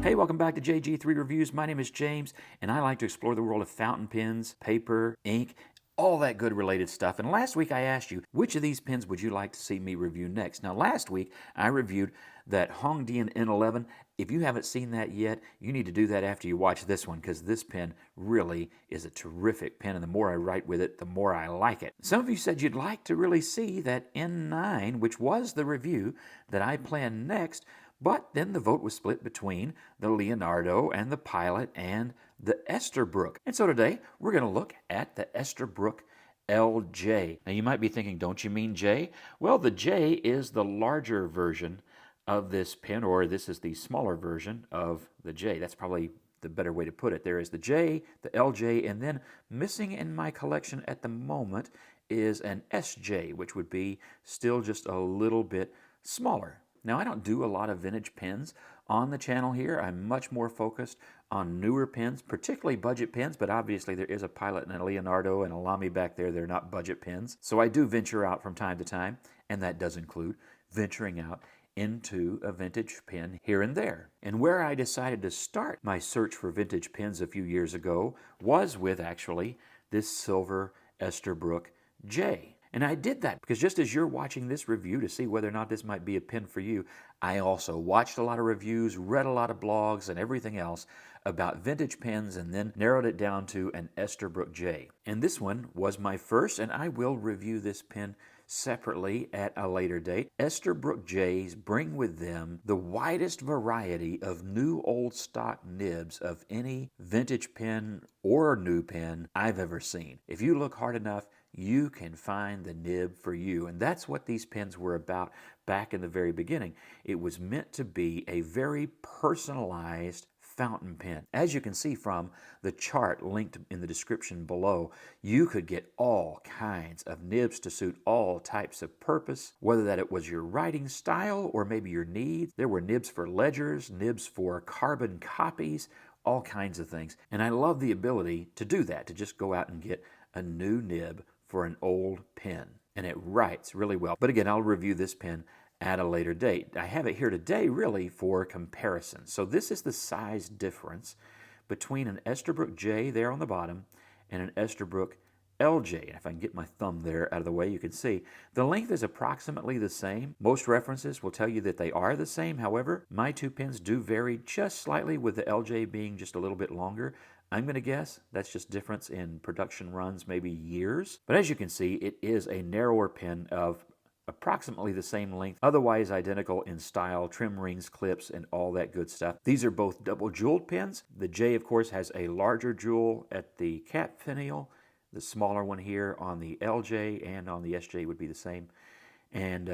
Hey, welcome back to JG3 Reviews. My name is James, and I like to explore the world of fountain pens, paper, ink, all that good related stuff. And last week I asked you, which of these pens would you like to see me review next? Now, last week I reviewed that Hongdian N11. If you haven't seen that yet, you need to do that after you watch this one, because this pen really is a terrific pen, and the more I write with it, the more I like it. Some of you said you'd like to really see that N9, which was the review that I planned next, but then the vote was split between the Leonardo and the Pilot and the Esterbrook. And so today we're going to look at the Esterbrook LJ. Now you might be thinking, don't you mean J? Well, the J is the larger version of this pen, or this is the smaller version of the J. That's probably the better way to put it. There is the J, the LJ, and then missing in my collection at the moment is an SJ, which would be still just a little bit smaller. Now, I don't do a lot of vintage pens on the channel here. I'm much more focused on newer pens, particularly budget pens, but obviously there is a Pilot and a Leonardo and a Lamy back there. They're not budget pens. So I do venture out from time to time, and that does include venturing out into a vintage pen here and there. And where I decided to start my search for vintage pens a few years ago was with actually this silver Esterbrook J. And I did that because just as you're watching this review to see whether or not this might be a pen for you, I also watched a lot of reviews, read a lot of blogs and everything else about vintage pens, and then narrowed it down to an Esterbrook J. And this one was my first, and I will review this pen separately at a later date. Esterbrook J's bring with them the widest variety of new old stock nibs of any vintage pen or new pen I've ever seen. If you look hard enough, you can find the nib for you. And that's what these pens were about back in the very beginning. It was meant to be a very personalized fountain pen. As you can see from the chart linked in the description below, you could get all kinds of nibs to suit all types of purpose, whether that it was your writing style or maybe your needs. There were nibs for ledgers, nibs for carbon copies, all kinds of things. And I love the ability to do that, to just go out and get a new nib for an old pen. And it writes really well. But again, I'll review this pen at a later date. I have it here today really for comparison. So this is the size difference between an Esterbrook J there on the bottom and an Esterbrook LJ. And if I can get my thumb there out of the way, you can see the length is approximately the same. Most references will tell you that they are the same. However, my two pens do vary just slightly, with the LJ being just a little bit longer. I'm going to guess that's just difference in production runs, maybe years. But as you can see, it is a narrower pen of approximately the same length, otherwise identical in style, trim rings, clips, and all that good stuff. These are both double jeweled pens. The J, of course, has a larger jewel at the cap finial. The smaller one here on the LJ and on the SJ would be the same. And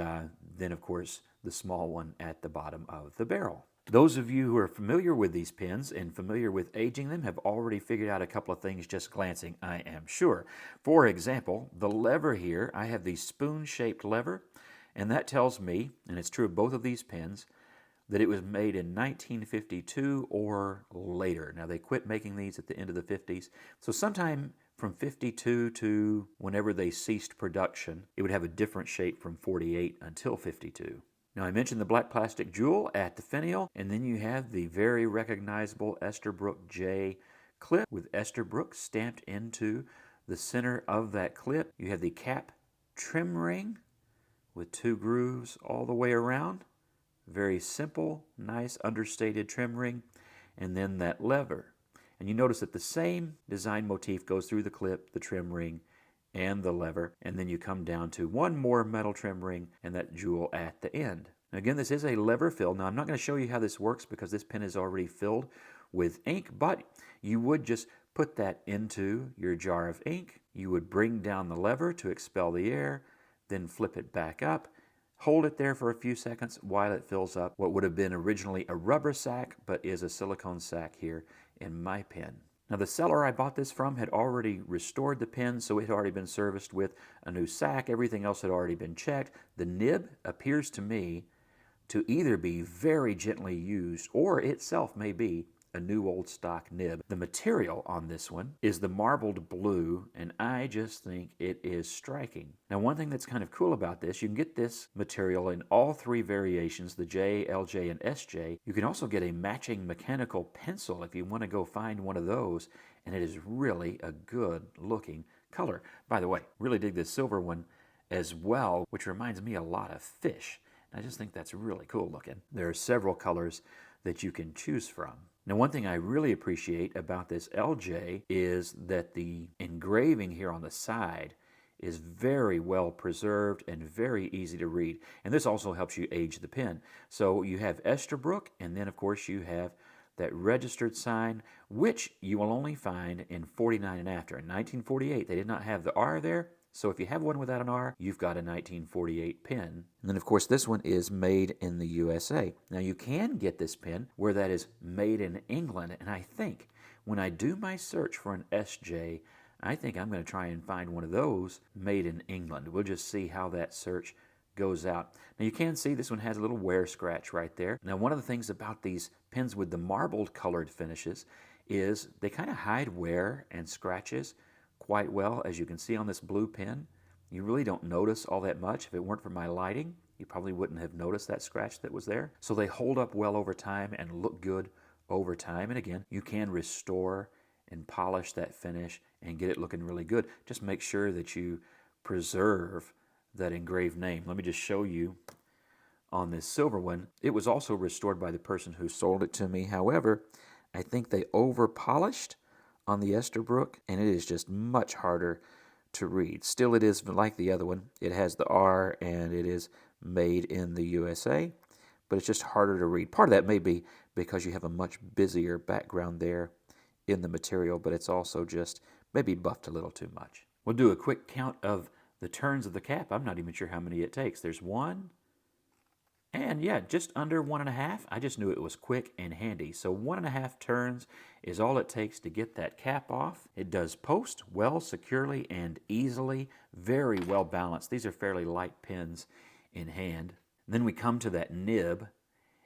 then, of course, the small one at the bottom of the barrel. Those of you who are familiar with these pens and familiar with aging them have already figured out a couple of things just glancing, I am sure. For example, the lever here, I have the spoon-shaped lever, and that tells me, and it's true of both of these pens, that it was made in 1952 or later. Now, they quit making these at the end of the 50s, so sometime from 52 to whenever they ceased production, it would have a different shape from 48 until 52. Now, I mentioned the black plastic jewel at the finial, and then you have the very recognizable Esterbrook J clip with Esterbrook stamped into the center of that clip. You have the cap trim ring with two grooves all the way around. Very simple, nice understated trim ring, and then that lever. And you notice that the same design motif goes through the clip, the trim ring, and the lever, and then you come down to one more metal trim ring and that jewel at the end. Now again, this is a lever fill. Now I'm not going to show you how this works because this pen is already filled with ink, but you would just put that into your jar of ink. You would bring down the lever to expel the air, then flip it back up, hold it there for a few seconds while it fills up what would have been originally a rubber sack, but is a silicone sack here in my pen. Now, the seller I bought this from had already restored the pen, so it had already been serviced with a new sack. Everything else had already been checked. The nib appears to me to either be very gently used or itself may be a new old stock nib. The material on this one is the marbled blue, and I just think it is striking. Now, one thing that's kind of cool about this, you can get this material in all three variations, the J, LJ, and SJ. You can also get a matching mechanical pencil if you want to go find one of those, and it is really a good looking color. By the way, really dig this silver one as well, which reminds me a lot of fish. I just think that's really cool looking. There are several colors that you can choose from. Now, one thing I really appreciate about this LJ is that the engraving here on the side is very well preserved and very easy to read. And this also helps you age the pen. So you have Esterbrook, and then of course you have that registered sign, which you will only find in 49 and after. In 1948, they did not have the R there. So if you have one without an R, you've got a 1948 pen. And then, of course, this one is made in the USA. Now, you can get this pen where that is made in England. And I think when I do my search for an SJ, I think I'm going to try and find one of those made in England. We'll just see how that search goes out. Now, you can see this one has a little wear scratch right there. Now, one of the things about these pens with the marbled colored finishes is they kind of hide wear and scratches quite well. As you can see on this blue pen, you really don't notice all that much. If it weren't for my lighting, you probably wouldn't have noticed that scratch that was there. So they hold up well over time and look good over time. And again, you can restore and polish that finish and get it looking really good. Just make sure that you preserve that engraved name. Let me just show you on this silver one. It was also restored by the person who sold it to me. However, I think they over polished on the Esterbrook, and it is just much harder to read. Still, it is like the other one. It has the R, and it is made in the USA, but it's just harder to read. Part of that may be because you have a much busier background there in the material, but it's also just maybe buffed a little too much. We'll do a quick count of the turns of the cap. I'm not even sure how many it takes. There's one, and yeah, just under 1.5. I just knew it was quick and handy. So 1.5 turns is all it takes to get that cap off. It does post well, securely, and easily. Very well balanced. These are fairly light pens in hand. Then we come to that nib,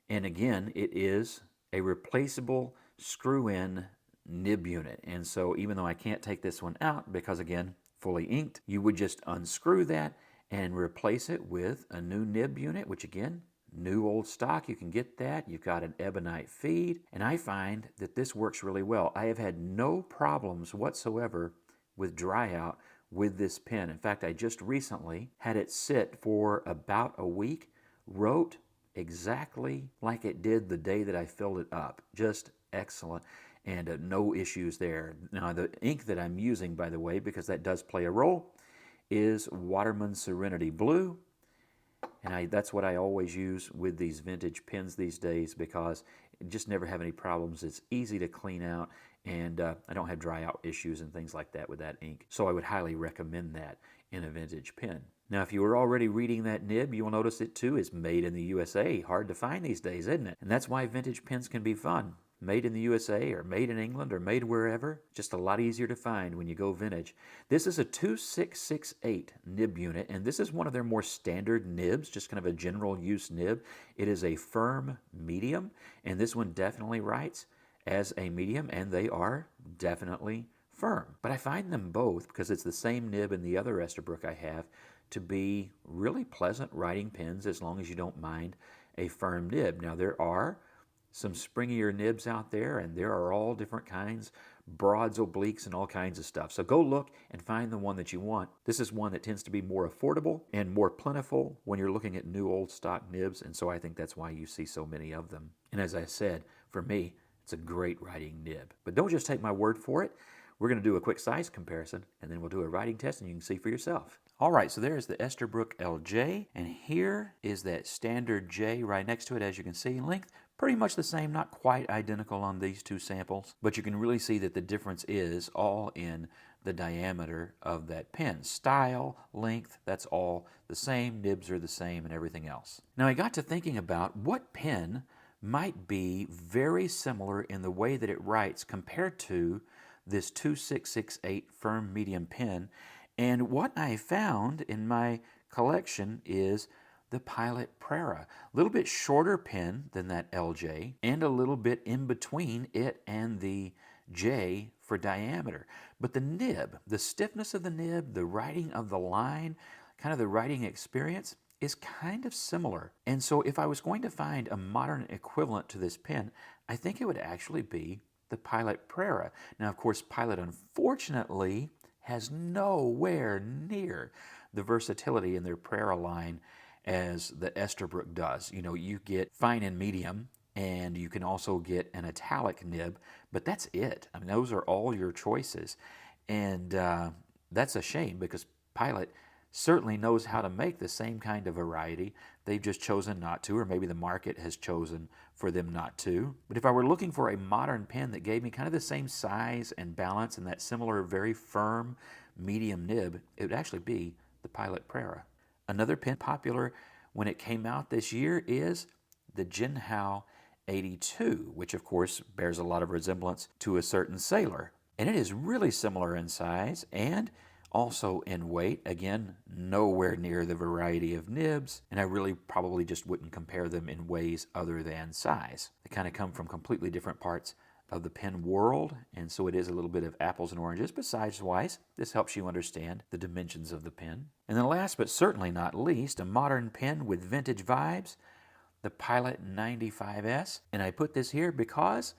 and again, it is a replaceable screw-in nib unit. And so even though I can't take this one out because, again, fully inked, you would just unscrew that and replace it with a new nib unit, which again, new old stock. You can get that. You've got an ebonite feed, and I find that this works really well. I have had no problems whatsoever with dry out with this pen. In fact, I just recently had it sit for about a week, wrote exactly like it did the day that I filled it up. Just excellent, and no issues there. Now, the ink that I'm using, by the way, because that does play a role, is Waterman Serenity Blue. And that's what I always use with these vintage pens these days because I just never have any problems. It's easy to clean out, and I don't have dry out issues and things like that with that ink. So I would highly recommend that in a vintage pen. Now, if you were already reading that nib, you will notice it too is made in the USA. Hard to find these days, isn't it? And that's why vintage pens can be fun. Made in the USA or made in England or made wherever. Just a lot easier to find when you go vintage. This is a 2668 nib unit, and this is one of their more standard nibs, just kind of a general use nib. It is a firm medium, and this one definitely writes as a medium, and they are definitely firm. But I find them both, because it's the same nib in the other Esterbrook I have, to be really pleasant writing pens as long as you don't mind a firm nib. Now, there are some springier nibs out there, and there are all different kinds, broads, obliques, and all kinds of stuff. So go look and find the one that you want. This is one that tends to be more affordable and more plentiful when you're looking at new old stock nibs, and so I think that's why you see so many of them. And as I said, for me, it's a great writing nib. But don't just take my word for it. We're going to do a quick size comparison, and then we'll do a writing test, and you can see for yourself. All right, so there's the Esterbrook LJ, and here is that standard J right next to it, as you can see. Length, pretty much the same, not quite identical on these two samples, but you can really see that the difference is all in the diameter of that pen. Style, length, that's all the same. Nibs are the same and everything else. Now, I got to thinking about what pen might be very similar in the way that it writes compared to this 2668 firm medium pen. And what I found in my collection is the Pilot Prera. A little bit shorter pen than that LJ, and a little bit in between it and the J for diameter. But the nib, the stiffness of the nib, the writing of the line, kind of the writing experience is kind of similar. And so if I was going to find a modern equivalent to this pen, I think it would actually be the Pilot Prera. Now, of course, Pilot, unfortunately, has nowhere near the versatility in their Prera line as the Esterbrook does. You know, you get fine and medium, and you can also get an italic nib, but that's it. I mean, those are all your choices. And that's a shame because Pilot certainly knows how to make the same kind of variety. They've just chosen not to, or maybe the market has chosen for them not to. But if I were looking for a modern pen that gave me kind of the same size and balance and that similar very firm medium nib, it would actually be the Pilot Prera. Another pen popular when it came out this year is the Jinhao 82, which of course bears a lot of resemblance to a certain sailor. And it is really similar in size and also in weight. Again, nowhere near the variety of nibs, and I really probably just wouldn't compare them in ways other than size. They kind of come from completely different parts of the pen world, and so it is a little bit of apples and oranges, but size-wise, this helps you understand the dimensions of the pen. And then last but certainly not least, a modern pen with vintage vibes, the Pilot 95S. And I put this here because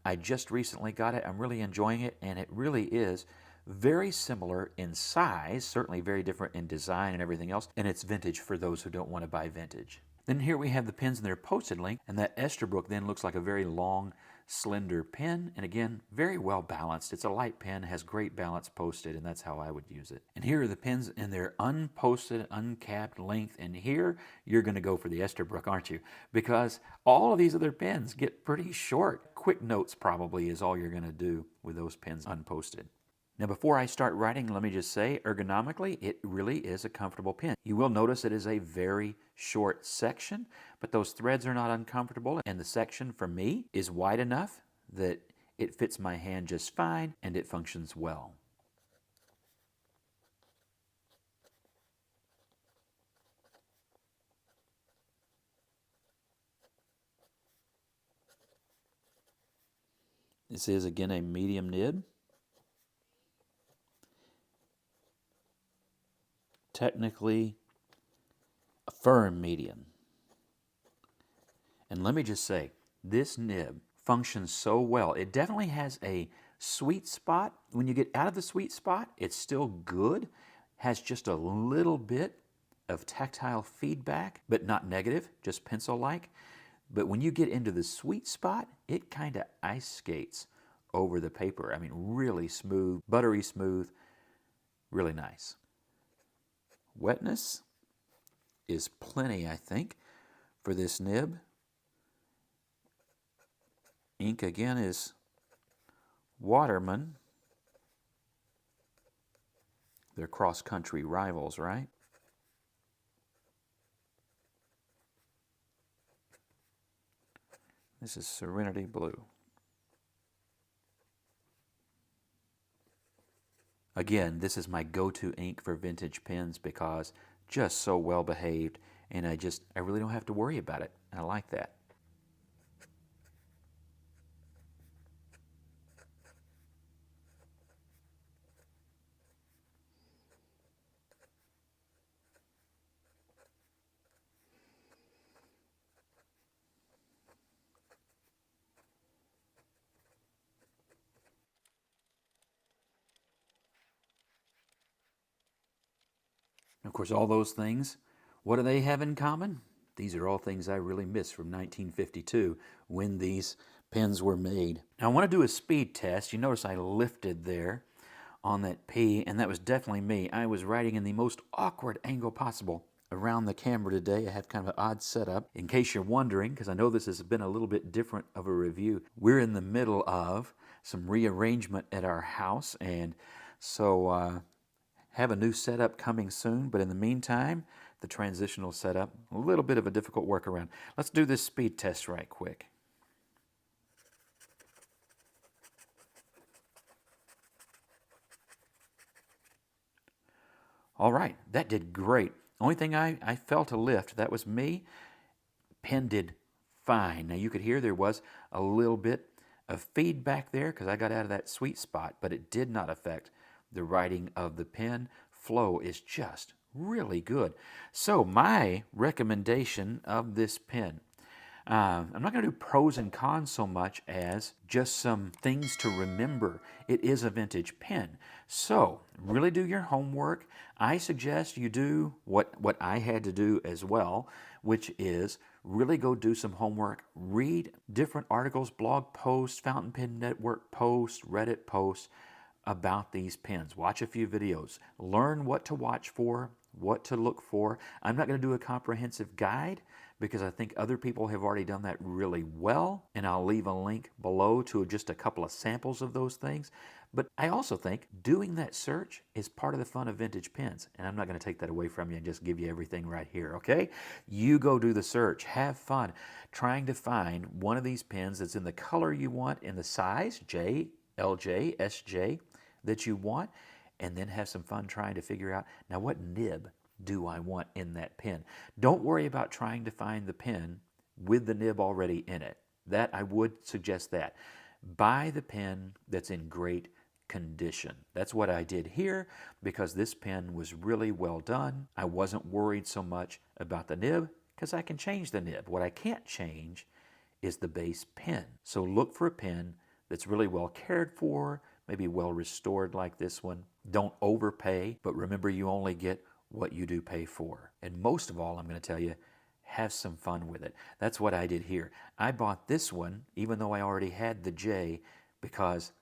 I just recently got it. I'm really enjoying it, and it really is very similar in size, certainly very different in design and everything else, and it's vintage for those who don't want to buy vintage. Then here we have the pens in their posted link, and that Esterbrook then looks like a very long, slender pen, and again, very well balanced. It's a light pen, has great balance posted, and that's how I would use it. And here are the pens in their unposted, uncapped length, and here you're going to go for the Esterbrook, aren't you? Because all of these other pens get pretty short. Quick notes probably is all you're going to do with those pens unposted. Now, before I start writing, let me just say, ergonomically, it really is a comfortable pen. You will notice it is a very short section, but those threads are not uncomfortable, and the section, for me, is wide enough that it fits my hand just fine, and it functions well. This is, again, a medium nib. Technically a firm medium. And let me just say, this nib functions so well. It definitely has a sweet spot. When you get out of the sweet spot, it's still good. Has just a little bit of tactile feedback, but not negative, just pencil-like. But when you get into the sweet spot, it kind of ice skates over the paper. I mean, really smooth, buttery smooth, really nice. Wetness is plenty, I think, for this nib. Ink again is Waterman. They're cross-country rivals, right? This is Serenity Blue. Again, this is my go-to ink for vintage pens because just so well behaved, and I really don't have to worry about it. I like that. Of course, all those things, what do they have in common? These are all things I really miss from 1952 when these pens were made. Now, I want to do a speed test. You notice I lifted there on that P, and that was definitely me. I was writing in the most awkward angle possible around the camera today. I have kind of an odd setup. In case you're wondering, because I know this has been a little bit different of a review, we're in the middle of some rearrangement at our house, and so have a new setup coming soon, but in the meantime, the transitional setup, a little bit of a difficult workaround. Let's do this speed test right quick. All right, that did great. Only thing I felt a lift, that was me. Pen did fine. Now you could hear there was a little bit of feedback there because I got out of that sweet spot, but it did not affect the writing of the pen. Flow is just really good. So my recommendation of this pen, I'm not going to do pros and cons so much as just some things to remember. It is a vintage pen. So really do your homework. I suggest you do what I had to do as well, which is really go do some homework. Read different articles, blog posts, Fountain Pen Network posts, Reddit posts about these pens. Watch a few videos. Learn what to watch for, what to look for. I'm not going to do a comprehensive guide because I think other people have already done that really well, and I'll leave a link below to just a couple of samples of those things. But I also think doing that search is part of the fun of vintage pens, and I'm not going to take that away from you and just give you everything right here, okay? You go do the search. Have fun trying to find one of these pens that's in the color you want, in the size, J, LJ, SJ, that you want, and then have some fun trying to figure out, now what nib do I want in that pen? Don't worry about trying to find the pen with the nib already in it. That I would suggest that. Buy the pen that's in great condition. That's what I did here because this pen was really well done. I wasn't worried so much about the nib because I can change the nib. What I can't change is the base pen. So look for a pen that's really well cared for, maybe well restored like this one. Don't overpay, but remember you only get what you do pay for. And most of all, I'm going to tell you, have some fun with it. That's what I did here. I bought this one, even though I already had the J, because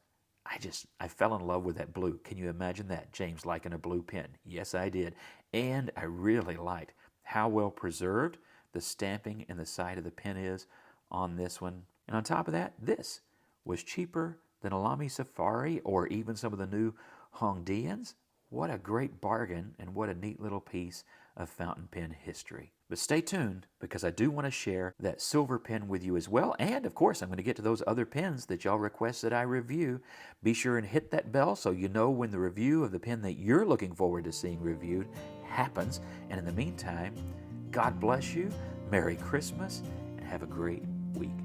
I fell in love with that blue. Can you imagine that? James liking a blue pen. Yes, I did. And I really liked how well preserved the stamping and the side of the pen is on this one. And on top of that, this was cheaper than a Lamy Safari or even some of the new Hongdians. What a great bargain and what a neat little piece of fountain pen history. But stay tuned because I do want to share that silver pen with you as well. And of course, I'm going to get to those other pens that y'all request that I review. Be sure and hit that bell so you know when the review of the pen that you're looking forward to seeing reviewed happens. And in the meantime, God bless you, Merry Christmas, and have a great week.